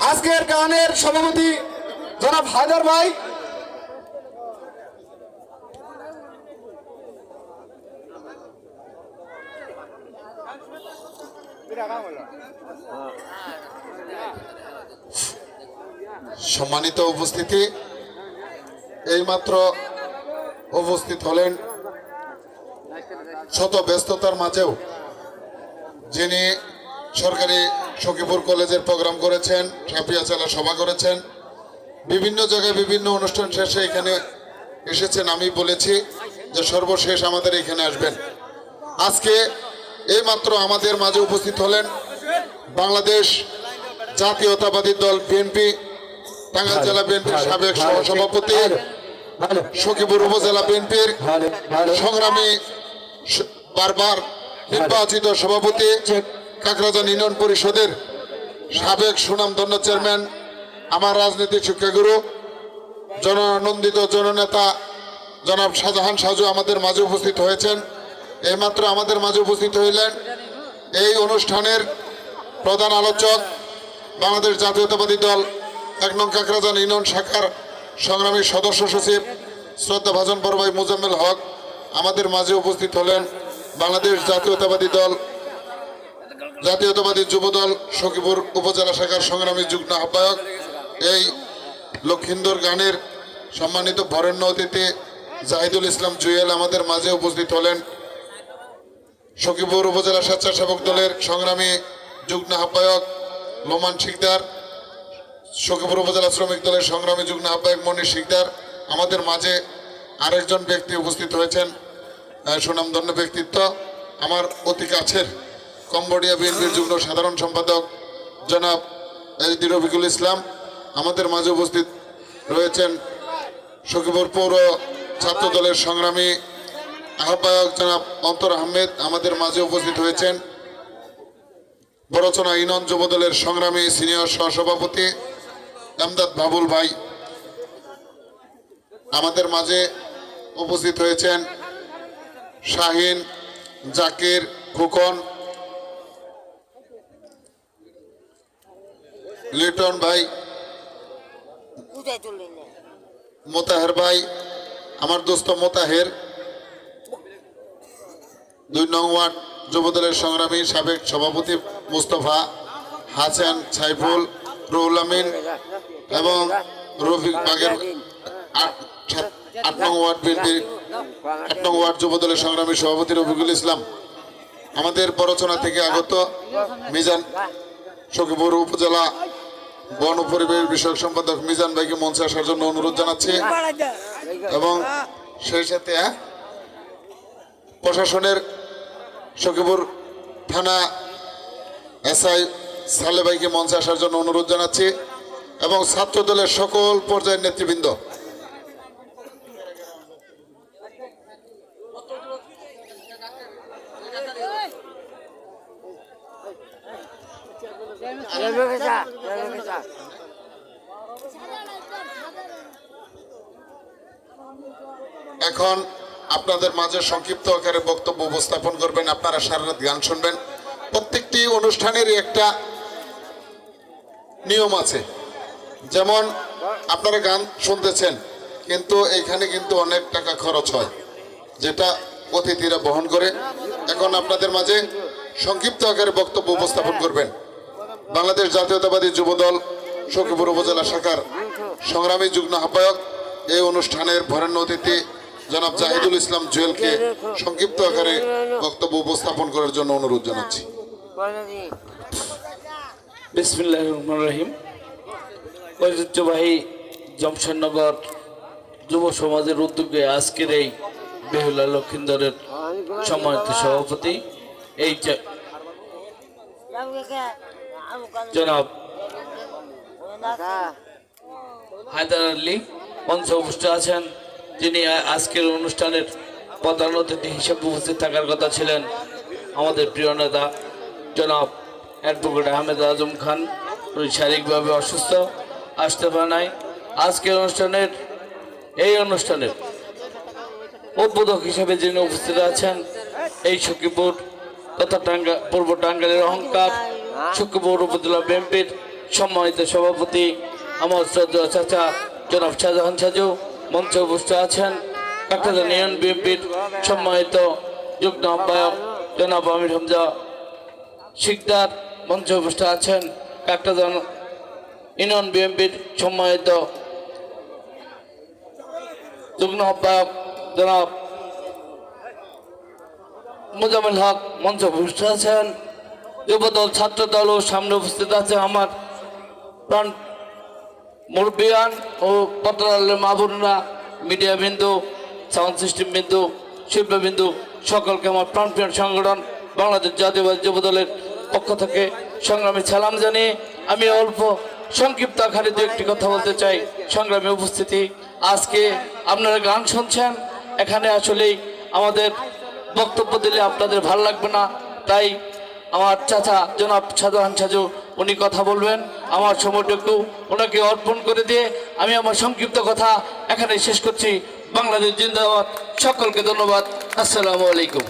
আজকের গানের সভাপতি জনাব হায়দার ভাই। সম্মানিত উপস্থিতি, এইমাত্র উপস্থিত হলেন শত ব্যস্ততার মাঝেও যিনি সরকারি সখীপুর কলেজের প্রোগ্রাম করেছেন, সাপিয়া চালা সভা করেছেন, বিভিন্ন জায়গায় বিভিন্ন অনুষ্ঠান শেষে এখানে এসেছেন। আমি বলেছি যে সর্বশেষ আমাদের এখানে আসবেন। আজকে এইমাত্র আমাদের মাঝে উপস্থিত হলেন বাংলাদেশ জাতীয়তাবাদী দল বিএনপি টাঙ্গাইল জেলা বিএনপির সাবেক সহসভাপতি, সখীপুর উপজেলা বিএনপির সংগ্রামী বারবার নির্বাচিত সভাপতি, কাকরাজান ইউনিয়ন পরিষদের সাবেক সুনামধন্য চেয়ারম্যান, আমার রাজনীতির শিক্ষাগুরু, জননন্দিত জননেতা জনাব শাহজাহান সাজু আমাদের মাঝে উপস্থিত হয়েছেন। এইমাত্র আমাদের মাঝে উপস্থিত হইলেন এই অনুষ্ঠানের প্রধান আলোচক, বাংলাদেশ জাতীয়তাবাদী দল ১ নং কাকরাজান ইউনিয়ন শাখার সংগ্রামী সদস্য সচিব শ্রদ্ধাভাজন বড় ভাই মোজাম্মেল হক। আমাদের মাঝে উপস্থিত হলেন বাংলাদেশ জাতীয়তাবাদী দল জাতীয়তাবাদী যুবদল সখীপুর উপজেলা শাখার সংগ্রামী যুগ্ম আহ্বায়ক, এই লক্ষিন্দর গানের সম্মানিত বরেণ্য অতিথি জাহিদুল ইসলাম জুয়েল। আমাদের মাঝে উপস্থিত হলেন সখীপুর উপজেলা স্বেচ্ছাসেবক দলের সংগ্রামী যুগ্ম আহ্বায়ক লোমান শিকদার, সখীপুর উপজেলা শ্রমিক দলের সংগ্রামী যুগ্ম আহ্বায়ক মনির শিকদার। আমাদের মাঝে আরেকজন ব্যক্তি উপস্থিত হয়েছেন, সুনামধন্য ব্যক্তিত্ব, আমার অতি কাছের কম্বোডিয়া বিএনপির যুগ্ম সাধারণ সম্পাদক জনাব এসডি রফিকুল ইসলাম। আমাদের মাঝে উপস্থিত রয়েছেন সখীপুর পৌর ছাত্র দলের সংগ্রামী আহ্বায়ক জনাব অন্তর আহমেদ। আমাদের মাঝে উপস্থিত হয়েছেন বড়চনা ইউনিয়ন যুব দলের সংগ্রামী সিনিয়র সহসভাপতি এমদাদ বাবুল ভাই। আমাদের মাঝে উপস্থিত হয়েছেন শাহিন, জাকির, খোকন, লিটন ভাই, মোতাহের ভাই, আমার দোস্ত মোতাহের, ২ নং ওয়ার্ড যুবদলের সংগ্রামী সাবেক সভাপতি মুস্তফা, হাসান, সাইফুল, রুহুল আমিন এবং রফিক বাগের ৮ নং ওয়ার্ড বিএনপির ৮ নং ওয়ার্ড যুবদলের সংগ্রামী সভাপতি রফিকুল ইসলাম। আমাদের বড়চনা থেকে আগত মিজান, সখীপুর উপজেলা বন ও পরিবেশ বিষয়ক সম্পাদক মিজান ভাইকে মঞ্চে আসার জন্য অনুরোধ জানাচ্ছি এবং সেই সাথে প্রশাসনের সখীপুর থানা এসআই সালে ভাইকে মঞ্চে আসার জন্য অনুরোধ জানাচ্ছি এবং ছাত্র দলের সকল পর্যায়ের নেতৃবৃন্দ। এখন আপনাদের মাঝে সংক্ষিপ্ত আকারে বক্তব্য উপস্থাপন করবেন। আপনারা সারা রাত গান শুনবেন। প্রত্যেকটি অনুষ্ঠানেরই একটা নিয়ম আছে, যেমন আপনারা গান শুনতেছেন, কিন্তু এইখানে কিন্তু অনেক টাকা খরচ হয়, যেটা অতিথিরা বহন করে। এখন আপনাদের মাঝে সংক্ষিপ্ত আকারে বক্তব্য উপস্থাপন করবেন বাংলাদেশ জাতীয়তাবাদী যুবদল সখীপুর উপজেলা শাখার সংগ্রামী যুগ্ম আহ্বায়ক, এই অনুষ্ঠানের বরেণ্য অতিথি জনাব জাহিদুল ইসলাম জুয়েলকে সংক্ষিপ্ত আকারে বক্তব্য উপস্থাপন করার জন্য অনুরোধ জানাচ্ছি। বিসমিল্লাহির রহমানির রহিম। ঐতিহ্যবাহী জমশেদনগর যুব সমাজের উদ্যোগে আজকের এই বেহুলা লক্ষিন্দরের সম্মানিত সভাপতি এই জনাব হায়দার আলী মঞ্চে উপস্থিত আছেন, যিনি আজকের অনুষ্ঠানের প্রধান অতিথি হিসেবে উপস্থিত থাকার কথা ছিলেন আমাদের প্রিয় নেতা জনাব অ্যাডভোকেট আহমেদ আজম খান। উনি শারীরিকভাবে অসুস্থ, আসতে পারে নাই। আজকের এই অনুষ্ঠানের উদ্বোধক হিসেবে যিনি উপস্থিত আছেন এই সখীপুর তথা পূর্ব টাঙ্গাইলের অহংকার শুক্রপুর উপজেলা বিএনপির সম্মানিত সভাপতি আমার শ্রদ্ধেয় চাচা জনাব শাহজাহান সাজু মঞ্চে উপস্থিত আছেন। কাকরাইল ইউনিয়ন বিএনপির সম্মানিত যুগ্ম আহ্বায়ক জনাব আমির হামজা শিকদার মঞ্চে উপস্থিত আছেন। কাকরাইল ইউনিয়ন বিএনপির সম্মানিত যুগ্ম আহ্বায়ক জনাব মোজাম্মেল হক মঞ্চে উপস্থিত আছেন। যুবদল ছাত্রদল ও সামনে উপস্থিত আছে আমার প্রাণ মুরব্বিয়ান ও পত্রালের মাহবুবরা, মিডিয়া বিন্দু, সাউন্ড সিস্টেম বিন্দু, শিল্পবিন্দু, সকলকে আমার প্রাণপ্রিয় সংগঠন বাংলাদেশ জাতীয়বাদী যুবদলের পক্ষ থেকে সংগ্রামী সালাম জানিয়ে আমি অল্প সংক্ষিপ্ত আকারে দু একটি কথা বলতে চাই। সংগ্রামী উপস্থিতি, আজকে আপনারা গান শুনছেন, এখানে আসলেই আমাদের বক্তব্য দিলে আপনাদের ভালো লাগবে না, তাই আমার চাচা জনাব শাহজাহান সাজু উনি কথা বলবেন। আমার সময়টুকু ওনাকে অর্পণ করে দিয়ে আমি আমার সংক্ষিপ্ত কথা এখানে শেষ করছি। বাংলাদেশ জিন্দাবাদ। সকলকে ধন্যবাদ। আসসালামু আলাইকুম।